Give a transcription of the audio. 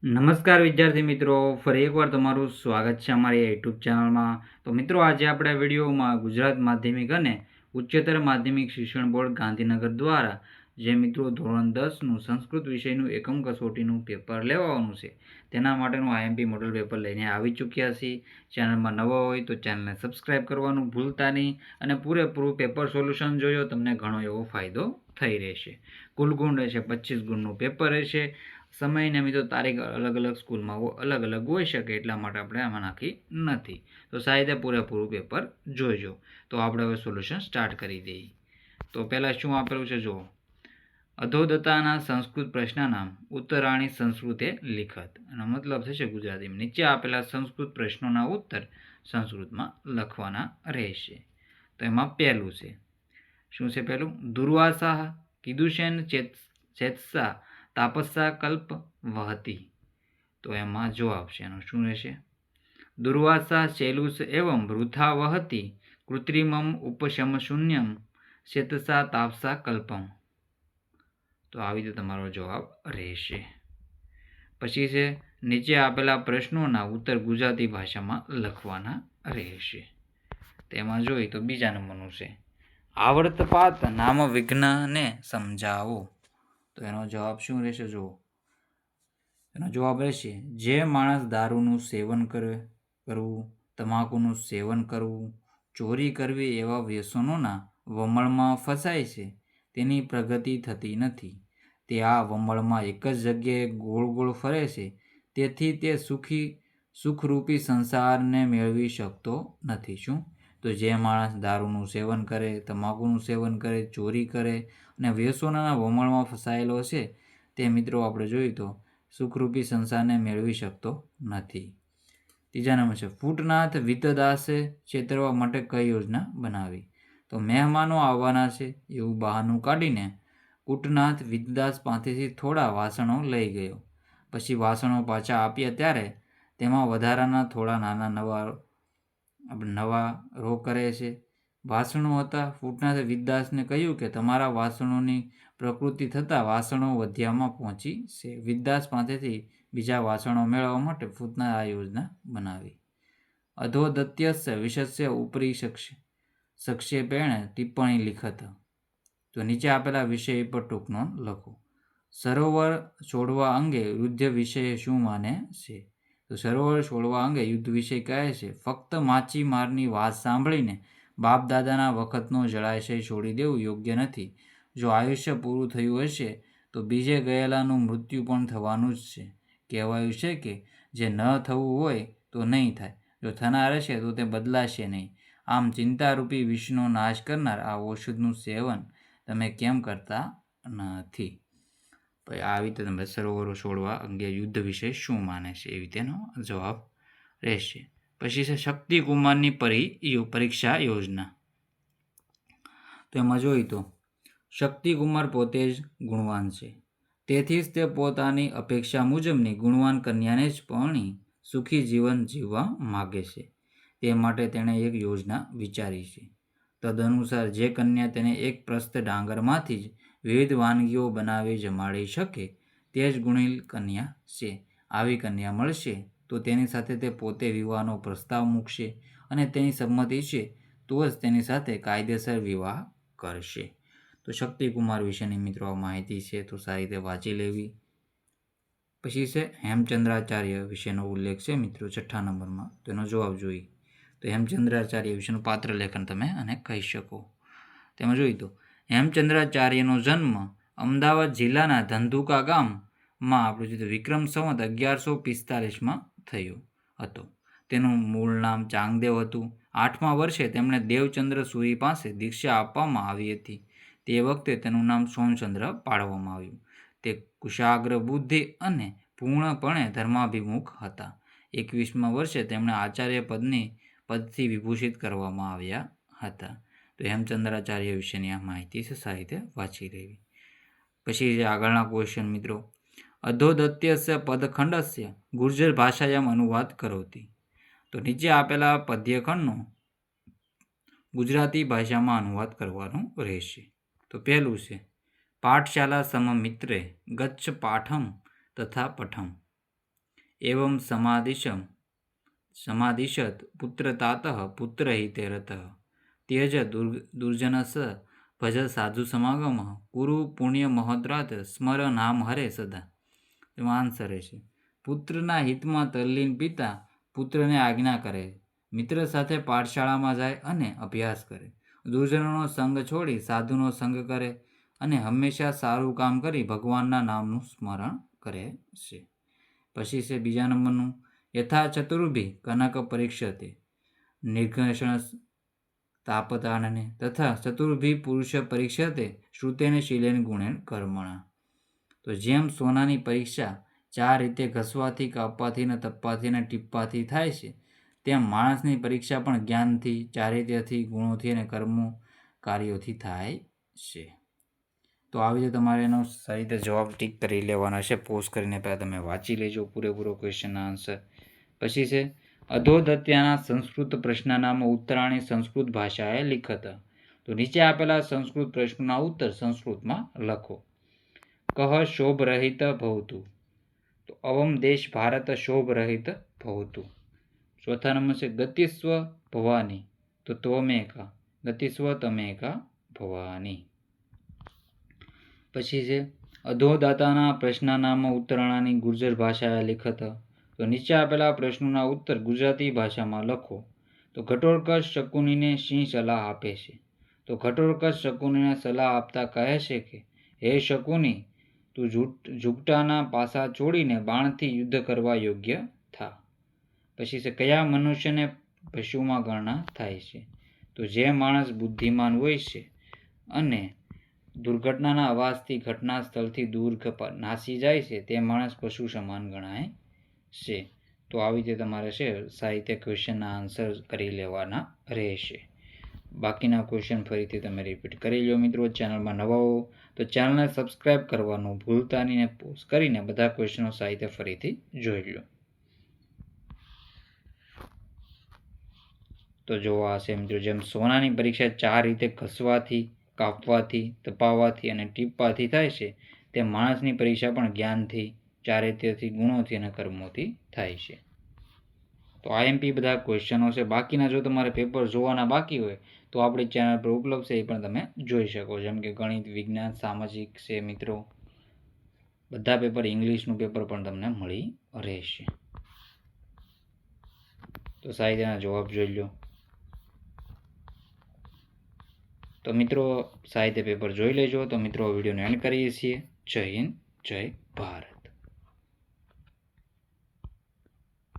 નમસ્કાર વિદ્યાર્થી મિત્રો, ફરી એકવાર તમારું સ્વાગત છે અમારી યુટ્યુબ ચેનલમાં. તો મિત્રો, આજે આપણે વિડીયોમાં ગુજરાત માધ્યમિક અને ઉચ્ચતર માધ્યમિક શિક્ષણ બોર્ડ ગાંધીનગર દ્વારા જે મિત્રો ધોરણ 10નું સંસ્કૃત વિષયનું એકમ કસોટીનું પેપર લેવાનું છે તેના માટેનું આઈએમપી મોડલ પેપર લઈને આવી ચૂક્યા છીએ. ચેનલમાં નવા હોય તો ચેનલને સબસ્ક્રાઈબ કરવાનું ભૂલતા નહીં અને પૂરેપૂરું પેપર સોલ્યુશન જોયો તમને ઘણો એવો ફાયદો થઈ રહેશે. કુલ ગુણ રહેશે 25 ગુણનું પેપર રહેશે. સમય ને મિત્રો તારીખ અલગ અલગ સ્કૂલમાં અલગ અલગ હોઈ શકે એટલા માટે આપણે આમાં નાખી નથી. તો સાહેબે પૂરેપૂરું પેપર જોઈજો. તો આપણે હવે સોલ્યુશન સ્ટાર્ટ કરી દઈએ. તો પહેલાં શું આપેલું છે જુઓ. અધોદત્તાના સંસ્કૃત પ્રશ્નના ઉત્તરાણી સંસ્કૃતે લિખત. એનો મતલબ થશે ગુજરાતીમાં નીચે આપેલા સંસ્કૃત પ્રશ્નોના ઉત્તર સંસ્કૃતમાં લખવાના રહેશે. તો એમાં પહેલું છે શું છે? પહેલું, દુર્વાસા કીદુષેન ચેતસા તાપસ્યા કલ્પ વહતી. તો એમાં જવાબ છે એનો શું રહેશે? દુર્વાસા શૈલુષ એવં વૃથા વહતી કૃત્રિમમ ઉપશમ શૂન્યમ ચેતસા તાપસા કલ્પમ. તો આવી રીતે તમારો જવાબ રહેશે. પછી છે નીચે આપેલા પ્રશ્નોના ઉત્તર ગુજરાતી ભાષામાં લખવાના રહેશે. તેમાં જોઈએ તો બીજા નંબરનું છે આવર્તપાત નામ વિઘ્નને સમજાવો. તો એનો જવાબ શું રહેશે? જુઓ, એનો જવાબ રહેશે જે માણસ દારૂનું સેવન કરવું, તમાકુનું સેવન કરવું, ચોરી કરવી એવા વ્યસનોના વમળમાં ફસાય છે તેની પ્રગતિ થતી નથી. તે આ વમળમાં એક જ જગ્યાએ ગોળ ગોળ ફરે છે. તેથી તે સુખરૂપી સંસારને મેળવી શકતો નથી. શું? તો જે માણસ દારૂનું સેવન કરે, તમાકુનું સેવન કરે, ચોરી કરે અને વ્યસનોના વમળમાં ફસાયેલો છે તે મિત્રો આપણે જોઈએ તો સુખરૂપી સંસારને મેળવી શકતો નથી. ત્રીજા નંબર છે ફૂટનાથ વિતદાસે છેતરવા માટે કઈ યોજના બનાવી. તો મહેમાનો આવવાના છે એવું બહાનું કાઢીને કૂટનાથ વિતદાસ પાસેથી થોડા વાસણો લઈ ગયો. પછી વાસણો પાછા આપ્યા ત્યારે તેમાં વધારાના થોડા નવા રો કરે છે. વાસણો હતા. ફૂટનાથે વિતદાસને કહ્યું કે તમારા વાસણોની પ્રકૃતિ થતાં વાસણો વધ્યામાં પહોંચી છે. વિતદાસ પાસેથી બીજા વાસણો મેળવવા માટે ફૂટનાથ આ યોજના બનાવી. અધોદત્યસ્ય વિષયસ્ય ઉપરી સંક્ષેપેણ ટિપ્પણી લિખત. તો નીચે આપેલા વિષય પર ટૂંક નોંધ લખો. સરોવર છોડવા અંગે યુદ્ધ વિષય શું માને છે? તો સરોવર છોડવા અંગે યુદ્ધ વિષય કહે છે ફક્ત માછીમારની વાત સાંભળીને બાપ દાદાના વખતનો જળાશય છોડી દેવું યોગ્ય નથી. જો આયુષ્ય પૂરું થયું હશે તો બીજે ગયેલાનું મૃત્યુ પણ થવાનું જ છે. કહેવાયું છે કે જે ન થવું હોય તો નહીં થાય, જો થનાર હશે તો તે બદલાશે નહીં. આમ ચિંતારૂપી વિષનો નાશ કરનાર આ ઔષધનું સેવન તમે કેમ કરતા નથી? આવી રીતે તમે સરોવરો છોડવા અંગે યુદ્ધ વિશે શું માને છે એવી તેનો જવાબ રહેશે. પછી છે શક્તિકુમારની પરીક્ષા યોજના. તો એમાં જોઈએ તો શક્તિકુમાર પોતે જ ગુણવાન છે. તેથી જ તે પોતાની અપેક્ષા મુજબની ગુણવાન કન્યાને જ પરણી સુખી જીવન જીવવા માગે છે. તે માટે તેણે એક યોજના વિચારી છે. તદનુસાર જે કન્યા તેને એક પ્રસ્થ ડાંગરમાંથી જ વિવિધ વાનગીઓ બનાવી જમાડી શકે તે જ ગુણીલ કન્યા છે. આવી કન્યા મળશે તો તેની સાથે તે પોતે વિવાહનો પ્રસ્તાવ મૂકશે અને તેની સંમતિ છે તો જ તેની સાથે કાયદેસર વિવાહ કરશે. તો શક્તિકુમાર વિશેની મિત્રો આ માહિતી છે તો સારી રીતે વાંચી લેવી. પછી છે હેમચંદ્રાચાર્ય વિશેનો ઉલ્લેખ છે મિત્રો 6 નંબરમાં. તેનો જવાબ જોઈએ તો હેમચંદ્રાચાર્ય વિશેનું પાત્ર લેખન તમે અને કહી શકો. તેમાં જોઈએ તો હેમચંદ્રાચાર્યનો જન્મ અમદાવાદ જિલ્લાના ધંધુકા ગામમાં આપણે જોઈએ તો વિક્રમ સંવત 1145માં થયો હતો. તેનું મૂળ નામ ચાંગદેવ હતું. 8મા વર્ષે તેમણે દેવચંદ્ર સુરી પાસે દીક્ષા આપવામાં આવી હતી. તે વખતે તેનું નામ સોમચંદ્ર પાડવામાં આવ્યું. તે કુશાગ્ર બુદ્ધિ અને પૂર્ણપણે ધર્માભિમુખ હતા. 21મા વર્ષે તેમણે આચાર્ય પદથી વિભૂષિત કરવામાં આવ્યા હતા. તો હેમચંદ્રાચાર્ય વિશેની આ માહિતી છે, સારી રીતે વાંચી લેવી. પછી જે આગળના ક્વેશ્ચન મિત્રો અધોદત્યસ્ય પદખંડસ્ય ગુર્જર ભાષાયામ અનુવાદ કરોતી. તો નીચે આપેલા પદ્યખંડનો ગુજરાતી ભાષામાં અનુવાદ કરવાનું રહેશે. તો પહેલું છે પાઠશાલા સમમિત્રે ગચ્છ પાઠમ તથા પઠમ. एवं समादिशत पुत्रतात पुत्रहिते रतः त्यज दुर्जनस भज साधु समागम कुरु पुण्य महद्रात स्मर नाम हरे सदा. તેમાં આન્સર રહેશે પુત્રના હિતમાં તલ્લીન પિતા પુત્રને આજ્ઞા કરે, મિત્ર સાથે પાઠશાળામાં જાય અને અભ્યાસ કરે, દુર્જનોનો સંગ છોડી સાધુનો સંગ કરે અને હંમેશા સારું કામ કરી ભગવાનના નામનું સ્મરણ કરે છે. પછી છે બીજા નંબરનું યથા ચતુર્ભી કનક પરીક્ષતે નિર્ઘષણ તાપતાનને તથા ચતુર્ભી પુરુષ પરીક્ષતે શ્રુતેને શીલેન ગુણેન કર્મણા. તો જેમ સોનાની પરીક્ષા 4 રીતે ઘસવાથી, કાપવાથી ને તપવાથી ને ટીપવાથી થાય છે, તેમ માણસની પરીક્ષા પણ જ્ઞાનથી, ચારિત્ર્યથી, ગુણોથી અને કર્મો કાર્યોથી થાય છે. તો આવી રીતે તમારે એનો સારી રીતે જવાબ ટીક કરી લેવાના છે. પોઝ કરીને પહેલાં તમે વાંચી લેજો પૂરેપૂરો ક્વેશ્ચનના આન્સર. પછી છે અધોદત્યાના સંસ્કૃત પ્રશ્નનામાં ઉત્તરાણી સંસ્કૃત ભાષાએ લિખત. તો નીચે આપેલા સંસ્કૃત પ્રશ્નોના ઉત્તર સંસ્કૃતમાં લખો. કહ શોભ રહિત ભવતુ. તો અવમ દેશ ભારત શોભ રહિત ભવતુ. ચોથા નંબર છે ગતિસ્વ ભવાની. તો ત્વમેકા. ગતિસ્વ તમેકા ભવાની. પછી છે અધોદાતાના પ્રશ્નનામાં ઉત્તરાણાની ગુર્જર ભાષાએ લિખત. તો નીચે આપેલા પ્રશ્નોના ઉત્તર ગુજરાતી ભાષામાં લખો. તો ઘટોત્કચ શકુનીને શી સલાહ આપે છે? તો ઘટોત્કચ શકુનીને સલાહ આપતા કહે છે કે હે શકુની, તું ઝૂંપટાના પાસા છોડીને બાણથી યુદ્ધ કરવા યોગ્ય થા. પછી છે કયા મનુષ્યને પશુમાં ગણના થાય છે? તો જે માણસ બુદ્ધિમાન હોય છે અને દુર્ઘટનાના અવાજથી ઘટના સ્થળથી દૂર નાસી જાય છે તે માણસ પશુ સમાન ગણાય છે. તો આવી રીતે તમારે છે સાહિત્ય ક્વેશ્ચનના આન્સર કરી લેવાના રહેશે. બાકીના ક્વેશ્ચન ફરીથી તમે રિપીટ કરી લો મિત્રો. ચેનલમાં નવા હો તો ચેનલને સબસ્ક્રાઈબ કરવાનું ભૂલતા નહીં, પોઝ કરીને બધા ક્વેશ્ચનો સાહિત્ય ફરીથી જોઈ લો. તો જોવા હશે મિત્રો, જેમ સોનાની પરીક્ષા 4 રીતે ઘસવાથી, કાપવાથી, તપાવવાથી અને ટીપવાથી થાય છે, તેમ માણસની પરીક્ષા પણ જ્ઞાનથી, ચારિત્ર્યથી, ગુણોથી અને કર્મોથી થાય છે. તો આઈએમપી બધા ક્વેશ્ચનો છે. બાકીના જો તમારે પેપર જોવાના બાકી હોય તો આપણી ચેનલ પર ઉપલબ્ધ છે, એ પણ તમે જોઈ શકો. જેમ કે ગણિત, વિજ્ઞાન, સામાજિક છે મિત્રો, બધા પેપર, ઇંગ્લિશનું પેપર પણ તમને મળી રહેશે. તો સાહિત્યના જવાબ જોઈ લો. તો મિત્રો સાહિત્ય પેપર જોઈ લેજો. તો મિત્રો વિડીયોને એન્ડ કરીએ છીએ. જય હિન્દ, જય ભારત.